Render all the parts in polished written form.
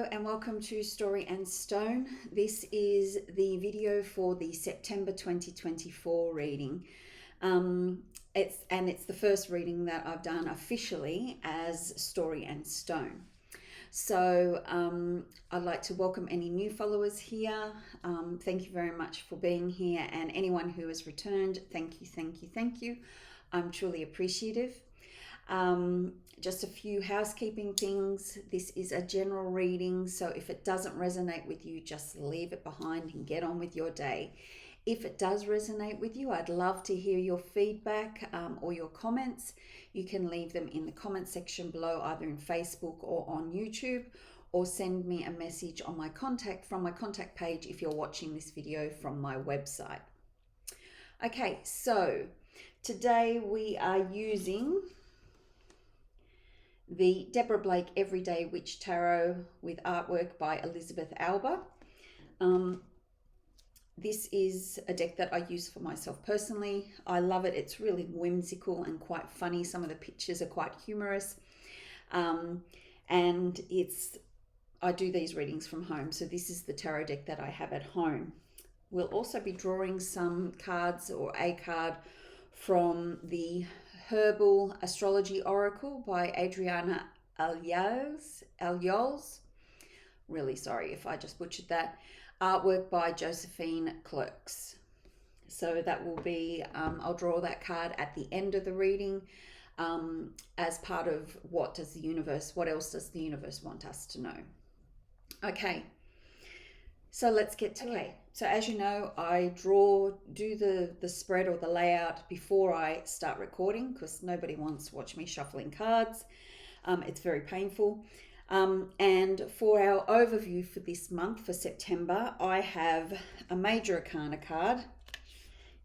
Hello and welcome to Story and Stone. This is the video for the September 2024 reading. It's the first reading that I've done officially as Story and Stone. So I'd like to welcome any new followers here. Thank you very much for being here, and anyone who has returned, thank you. I'm truly appreciative. Just a few housekeeping things. This is a general reading, so if it doesn't resonate with you, just leave it behind and get on with your day. If it does resonate with you, I'd love to hear your feedback or your comments. You can leave them in the comment section below, either in Facebook or on YouTube, or send me a message on my contact page if you're watching this video from my website. Okay, so today we are using the Deborah Blake Everyday Witch Tarot with artwork by Elizabeth Alba. This is a deck that I use for myself personally. I love it. It's really whimsical and quite funny. Some of the pictures are quite humorous. And I do these readings from home. So this is the tarot deck that I have at home. We'll also be drawing some cards, or a card, from the Herbal Astrology Oracle by Adriana Ayales. Really sorry if I just butchered that. Artwork by Josephine Clerks. So that will be, I'll draw that card at the end of the reading as part of what else does the universe want us to know? Okay, so let's get to it. So as you know, I do the spread or the layout before I start recording, because nobody wants to watch me shuffling cards. It's very painful. And for our overview for this month, for September, I have a Major Arcana card.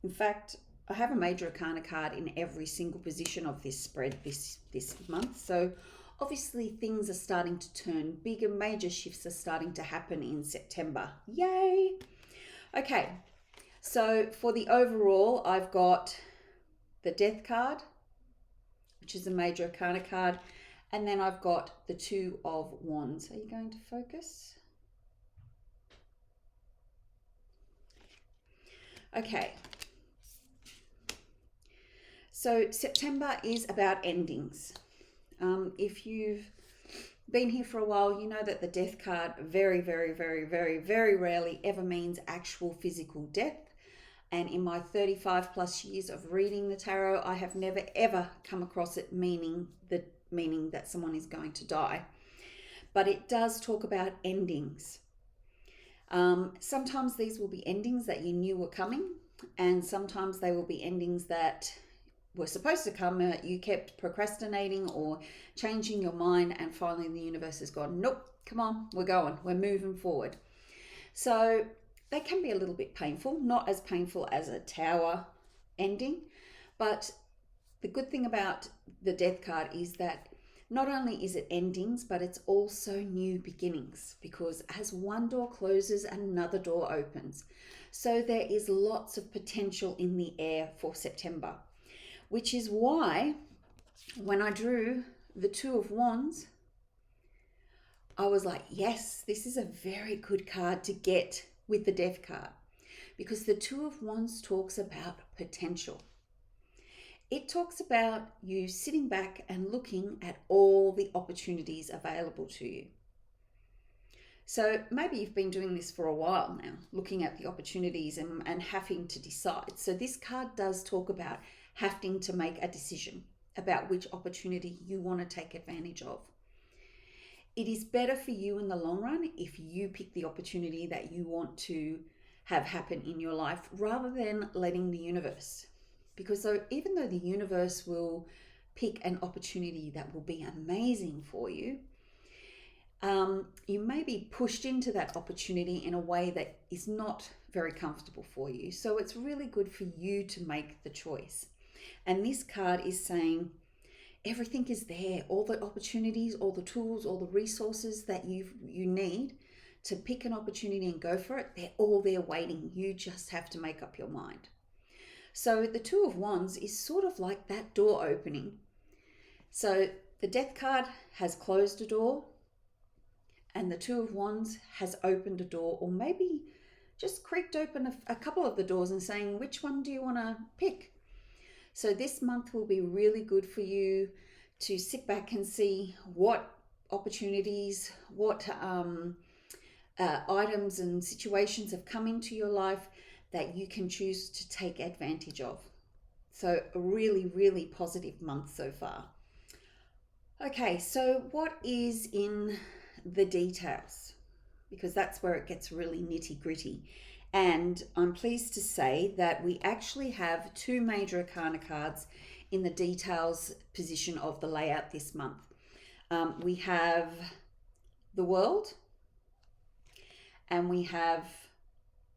In fact, I have a Major Arcana card in every single position of this spread this month. So obviously things are starting to turn bigger. Major shifts are starting to happen in September. Yay! Okay, so for the overall, I've got the Death card, which is a Major Arcana card, and then I've got the Two of Wands. Are you going to focus? Okay. So September is about endings. If you've been here for a while, you know that the Death card very rarely ever means actual physical death. And in my 35 plus years of reading the tarot, I have never ever come across it meaning that someone is going to die. But it does talk about endings. Sometimes these will be endings that you knew were coming, and sometimes they will be endings that were supposed to come, you kept procrastinating or changing your mind, and finally the universe has gone, nope, come on, we're moving forward. So they can be a little bit painful, not as painful as a Tower ending, but the good thing about the Death card is that not only is it endings, but it's also new beginnings, because as one door closes, another door opens. So there is lots of potential in the air for September, which is why when I drew the Two of Wands, I was like, yes, this is a very good card to get with the Death card, because the Two of Wands talks about potential. It talks about you sitting back and looking at all the opportunities available to you. So maybe you've been doing this for a while now, looking at the opportunities and having to decide. So this card does talk about having to make a decision about which opportunity you want to take advantage of. It is better for you in the long run if you pick the opportunity that you want to have happen in your life, rather than letting the universe. Because even though the universe will pick an opportunity that will be amazing for you, you may be pushed into that opportunity in a way that is not very comfortable for you. So it's really good for you to make the choice. And this card is saying everything is there, all the opportunities, all the tools, all the resources that you need to pick an opportunity and go for it. They're all there waiting. You just have to make up your mind. So the Two of Wands is sort of like that door opening. So the Death card has closed a door, And the Two of Wands has opened a door, or maybe just creaked open a couple of the doors and saying, which one do you want to pick? So this month will be really good for you to sit back and see what opportunities, what items and situations have come into your life that you can choose to take advantage of. So a really, really positive month so far. Okay, so what is in the details? Because that's where it gets really nitty gritty. And I'm pleased to say that we actually have two major arcana cards in the details position of the layout this month. We have the World and we have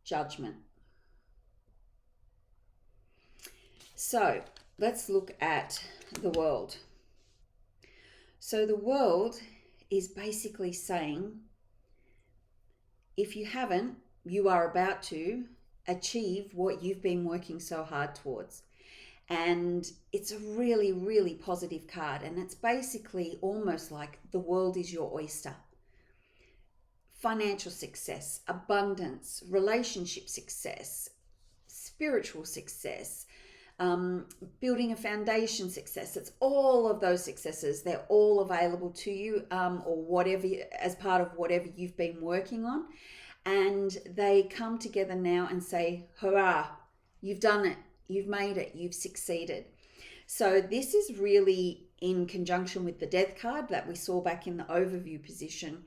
Judgment. So let's look at the World. So the World is basically saying, if you haven't, you are about to achieve what you've been working so hard towards. And it's a really, really positive card. And it's basically almost like the world is your oyster. Financial success, abundance, relationship success, spiritual success, building a foundation success. It's all of those successes. They're all available to you, or whatever, as part of whatever you've been working on. And they come together now and say, hurrah, you've done it, you've made it, you've succeeded. So this is really in conjunction with the Death card that we saw back in the overview position.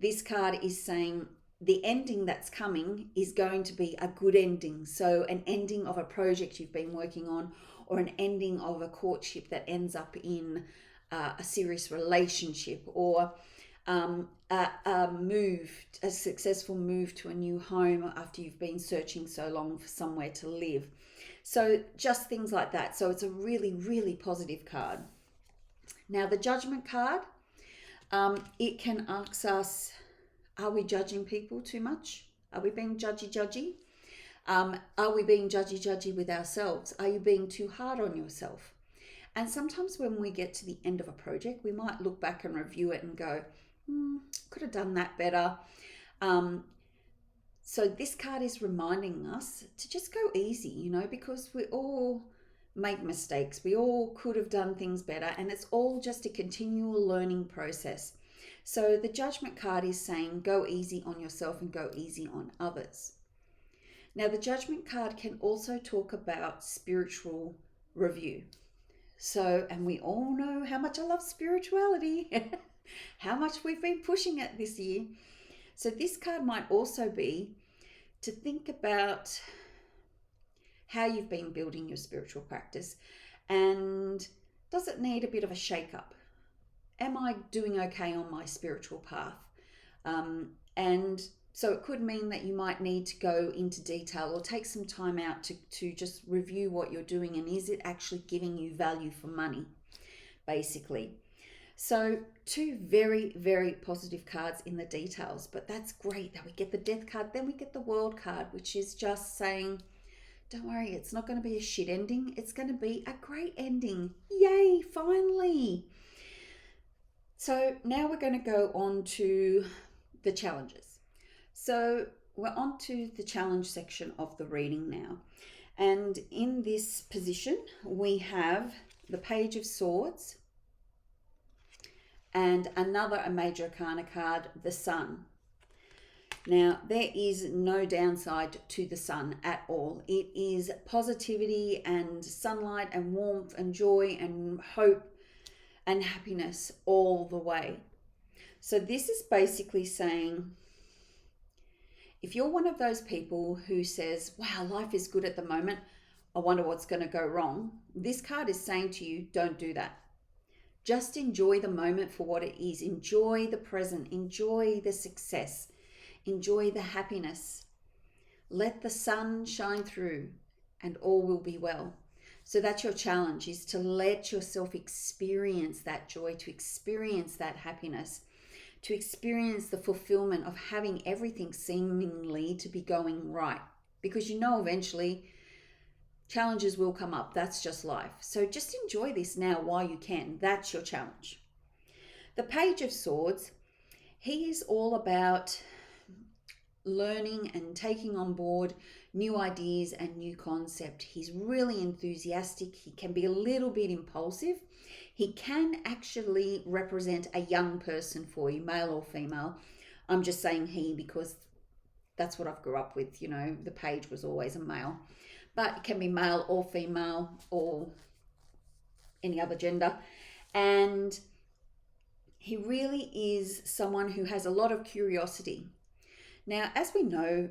This card is saying the ending that's coming is going to be a good ending. So an ending of a project you've been working on, or an ending of a courtship that ends up in a serious relationship, or a successful move to a new home after you've been searching so long for somewhere to live. So just things like that. So it's a really, really positive card. Now the Judgment card, it can ask us, are we judging people too much? Are we being judgy? Are we being judgy with ourselves? Are you being too hard on yourself? And sometimes when we get to the end of a project, we might look back and review it and go, could have done that better. So this card is reminding us to just go easy, because we all make mistakes. We all could have done things better, and it's all just a continual learning process. So the Judgment card is saying go easy on yourself and go easy on others. Now the Judgment card can also talk about spiritual review. So, and we all know how much I love spirituality, how much we've been pushing it this year. So this card might also be to think about how you've been building your spiritual practice, and does it need a bit of a shake-up? Am I doing okay on my spiritual path? And so it could mean that you might need to go into detail or take some time out to just review what you're doing, and is it actually giving you value for money, basically. So two very, very positive cards in the details, but that's great that we get the Death card, then we get the World card, which is just saying, don't worry, it's not going to be a shit ending. It's going to be a great ending. Yay, finally. So now we're going to go on to the challenges. So we're on to the challenge section of the reading now. And in this position, we have the Page of Swords and another major arcana card, the Sun. Now, there is no downside to the Sun at all. It is positivity and sunlight and warmth and joy and hope and happiness all the way. So this is basically saying, if you're one of those people who says, wow, life is good at the moment, I wonder what's going to go wrong, this card is saying to you, don't do that. Just enjoy the moment for what it is. Enjoy the present. Enjoy the success. Enjoy the happiness. Let the sun shine through and all will be well. So that's your challenge, is to let yourself experience that joy, to experience that happiness, to experience the fulfillment of having everything seemingly to be going right. Because eventually challenges will come up. That's just life. So just enjoy this now while you can. That's your challenge. The Page of Swords He is all about learning and taking on board new ideas and new concept. He's really enthusiastic. He can be a little bit impulsive. He can actually represent a young person for you, male or female. I'm just saying he because that's what I've grew up with. The page was always a male, but it can be male or female or any other gender. And he really is someone who has a lot of curiosity. Now, as we know,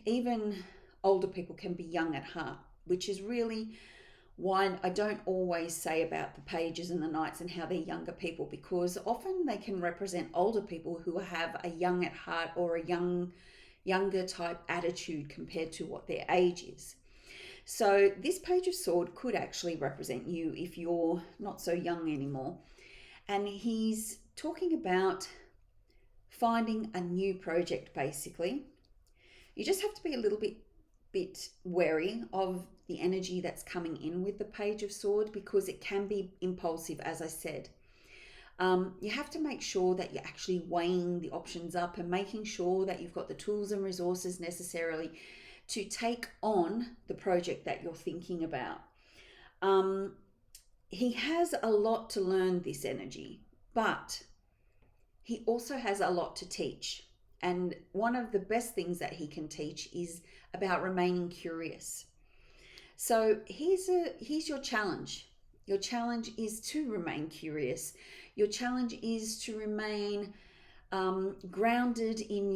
even older people can be young at heart, which is really why I don't always say about the pages and the knights and how they're younger people, because often they can represent older people who have a young at heart or a younger type attitude compared to what their age is. So this page of sword could actually represent you if you're not so young anymore. And he's talking about finding a new project, basically. You just have to be a little bit wary of the energy that's coming in with the page of sword, because it can be impulsive, as I said. You have to make sure that you're actually weighing the options up and making sure that you've got the tools and resources necessarily to take on the project that you're thinking about. He has a lot to learn, this energy, but he also has a lot to teach. And one of the best things that he can teach is about remaining curious. So here's your challenge. Your challenge is to remain curious. Your challenge is to remain grounded in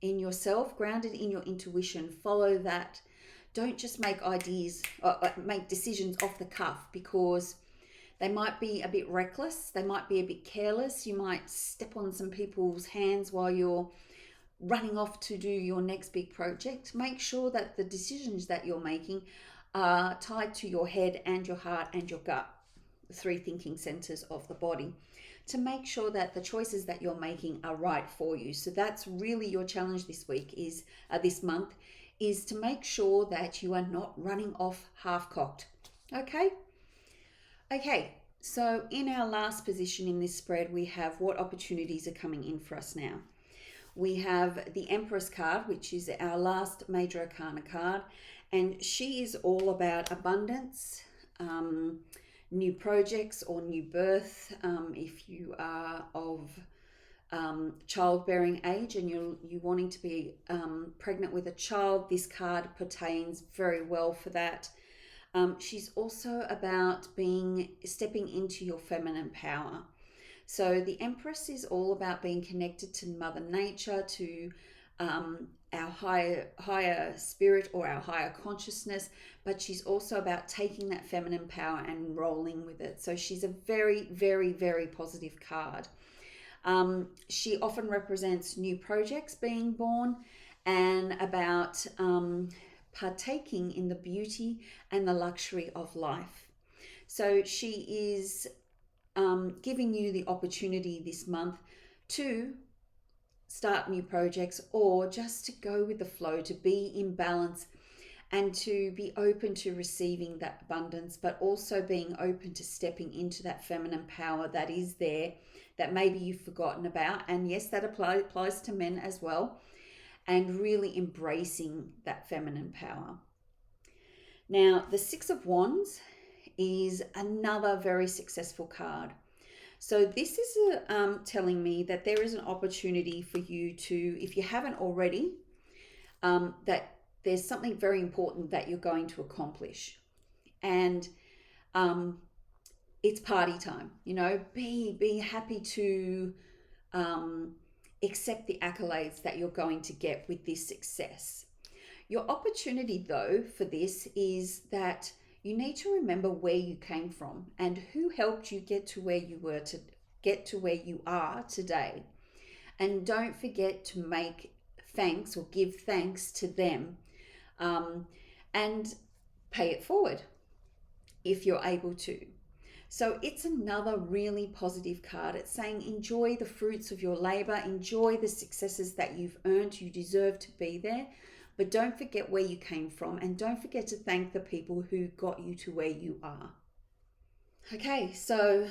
yourself, grounded in your intuition. Follow that. Don't just make decisions off the cuff, because they might be a bit reckless. They might be a bit careless. You might step on some people's hands while you're running off to do your next big project. Make sure that the decisions that you're making are tied to your head and your heart and your gut, the three thinking centers of the body, to make sure that the choices that you're making are right for you. So that's really your challenge this month, is to make sure that you are not running off half-cocked. Okay, so in our last position in this spread, we have what opportunities are coming in for us now. We have the Empress card, which is our last major arcana card, and she is all about abundance, new projects or new birth. If you are of childbearing age and you're wanting to be pregnant with a child, this card pertains very well for that. She's also about stepping into your feminine power. So the Empress is all about being connected to Mother Nature, to our higher spirit or our higher consciousness, but she's also about taking that feminine power and rolling with it. So she's a very, very, very positive card. She often represents new projects being born and about partaking in the beauty and the luxury of life. So she is giving you the opportunity this month to start new projects, or just to go with the flow, to be in balance and to be open to receiving that abundance, but also being open to stepping into that feminine power that is there, that maybe you've forgotten about. And yes, that applies to men as well, and really embracing that feminine power. Now, the Six of Wands is another very successful card. So this is telling me that there is an opportunity for you to, if you haven't already, that there's something very important that you're going to accomplish. And it's party time, be happy to accept the accolades that you're going to get with this success. Your opportunity, though, for this is that you need to remember where you came from and who helped you get to where you were to get to where you are today. And don't forget to make thanks or give thanks to them, and pay it forward if you're able to. So it's another really positive card. It's saying enjoy the fruits of your labor, enjoy the successes that you've earned. You deserve to be there. But don't forget where you came from, and don't forget to thank the people who got you to where you are. Okay, so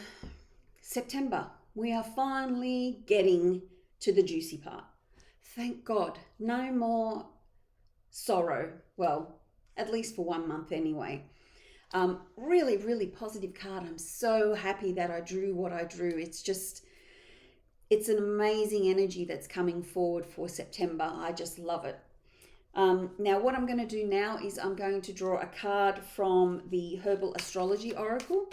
September, we are finally getting to the juicy part. Thank God. No more sorrow. Well, at least for 1 month anyway. Really, really positive card. I'm so happy that I drew what I drew. It's an amazing energy that's coming forward for September. I just love it. Now, what I'm going to do now is I'm going to draw a card from the Herbal Astrology Oracle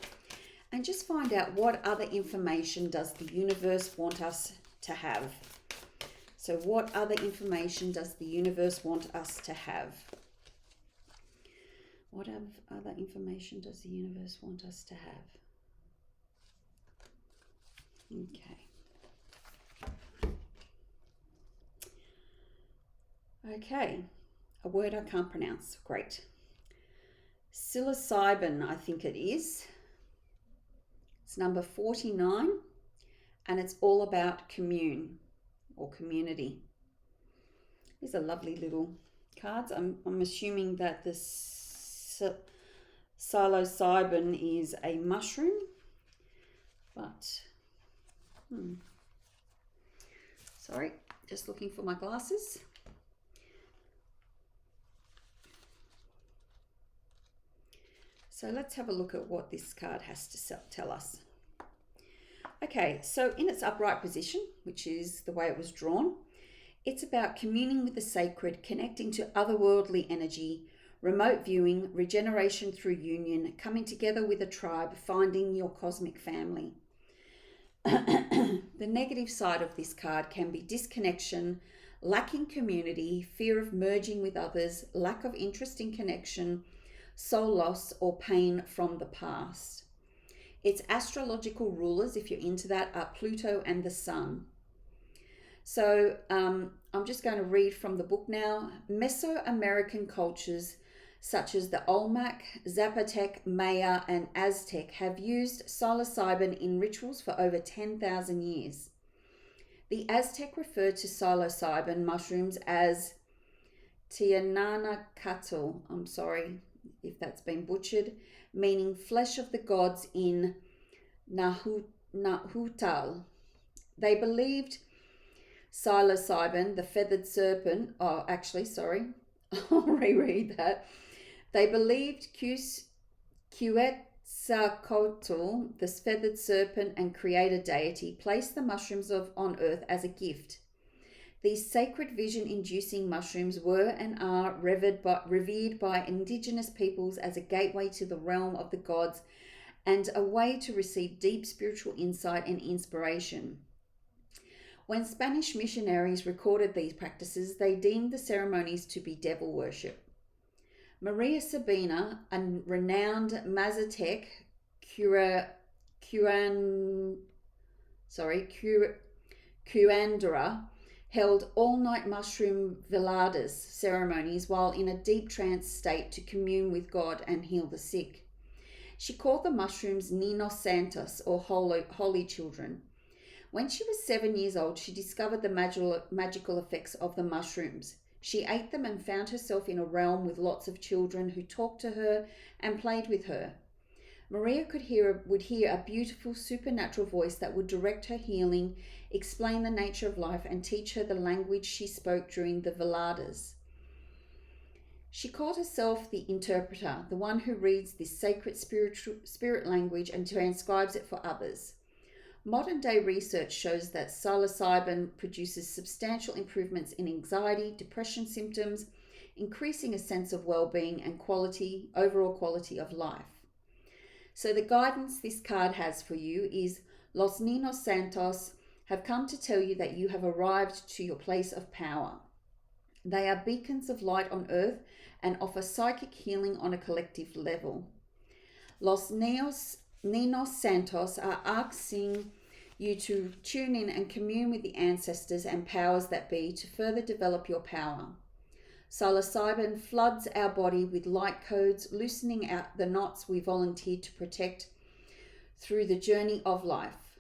and just find out what other information does the universe want us to have. So what other information does the universe want us to have? What other information does the universe want us to have? Okay, a word I can't pronounce. Great. Psilocybin, I think it is. It's number 49, and it's all about commune or community. These are lovely little cards. I'm assuming that this psilocybin is a mushroom, but sorry, just looking for my glasses. So let's have a look at what this card has to tell us. Okay, so in its upright position, which is the way it was drawn, it's about communing with the sacred, connecting to otherworldly energy, remote viewing, regeneration through union, coming together with a tribe, finding your cosmic family. The negative side of this card can be disconnection, lacking community, fear of merging with others, lack of interest in connection, soul loss, or pain from the past. Its astrological rulers, if you're into that, are Pluto and the Sun. So I'm just going to read from the book now. Mesoamerican cultures such as the Olmec, Zapotec, Maya, and Aztec have used psilocybin in rituals for over 10,000 years. The Aztec referred to psilocybin mushrooms as Tiananacatl. I'm sorry if that's been butchered, meaning flesh of the gods in Nahuatl. They believed psilocybin, the feathered serpent, I'll reread that. They believed Quetzalcoatl, the feathered serpent and creator deity, placed the mushrooms on earth as a gift. These sacred vision-inducing mushrooms were and are revered by indigenous peoples as a gateway to the realm of the gods and a way to receive deep spiritual insight and inspiration. When Spanish missionaries recorded these practices, they deemed the ceremonies to be devil worship. Maria Sabina, a renowned Mazatec curandera, held all-night mushroom veladas ceremonies while in a deep trance state to commune with God and heal the sick. She called the mushrooms Ninos Santos, or holy children. When she was 7 years old, she discovered the magical effects of the mushrooms. She ate them and found herself in a realm with lots of children who talked to her and played with her. Maria would hear a beautiful supernatural voice that would direct her healing, explain the nature of life, and teach her the language she spoke during the veladas. She called herself the interpreter, the one who reads this sacred spirit language and transcribes it for others. Modern-day research shows that psilocybin produces substantial improvements in anxiety, depression symptoms, increasing a sense of well-being and overall quality of life. So the guidance this card has for you is Los Ninos Santos have come to tell you that you have arrived to your place of power. They are beacons of light on earth and offer psychic healing on a collective level. Los Ninos Santos are asking you to tune in and commune with the ancestors and powers that be to further develop your power. Psilocybin floods our body with light codes, loosening out the knots we volunteered to protect through the journey of life.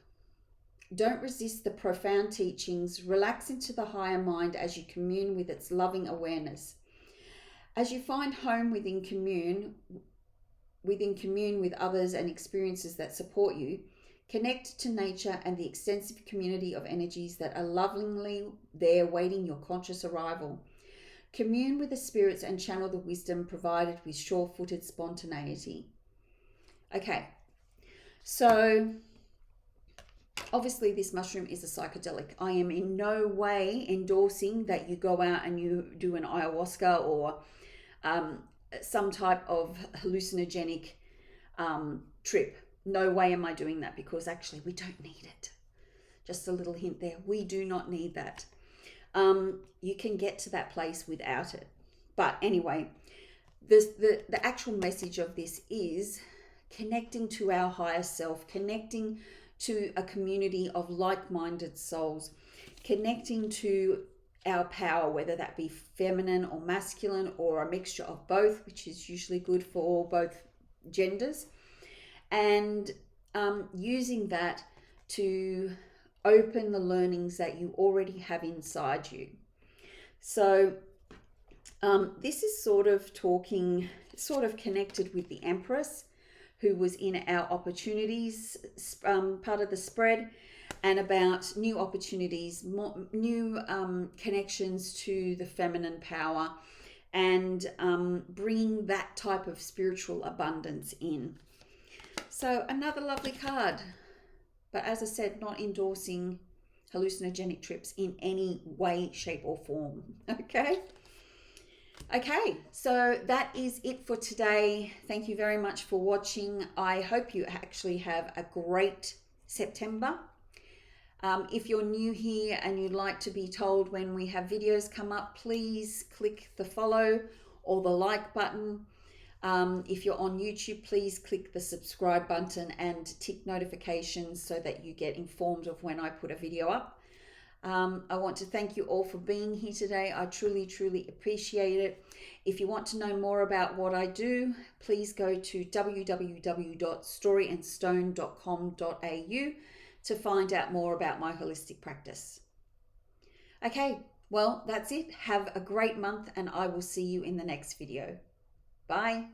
Don't resist the profound teachings. Relax into the higher mind as you commune with its loving awareness. As you find home within commune with others and experiences that support you, Connect to nature and the extensive community of energies that are lovingly there waiting your conscious arrival. Commune with the spirits and channel the wisdom provided with sure-footed spontaneity. Okay, so obviously this mushroom is a psychedelic. I am in no way endorsing that you go out and you do an ayahuasca or some type of hallucinogenic trip. No way am I doing that, because actually we don't need it. Just a little hint there. We do not need that. You can get to that place without it. But anyway, the actual message of this is connecting to our higher self, connecting to a community of like-minded souls, connecting to our power, whether that be feminine or masculine or a mixture of both, which is usually good for both genders, and using that to open the learnings that you already have inside you. So this is sort of connected with the Empress, who was in our opportunities part of the spread, and about new opportunities, new connections to the feminine power, and bringing that type of spiritual abundance in. So another lovely card. But as I said, not endorsing hallucinogenic trips in any way, shape or form. Okay, so that is it for today. Thank you very much for watching. I hope you actually have a great September. If you're new here and you'd like to be told when we have videos come up, please click the follow or the like button. If you're on YouTube, please click the subscribe button and tick notifications so that you get informed of when I put a video up. I want to thank you all for being here today. I truly, truly appreciate it. If you want to know more about what I do, please go to www.storyandstone.com.au to find out more about my holistic practice. Okay, well, that's it. Have a great month and I will see you in the next video. Bye.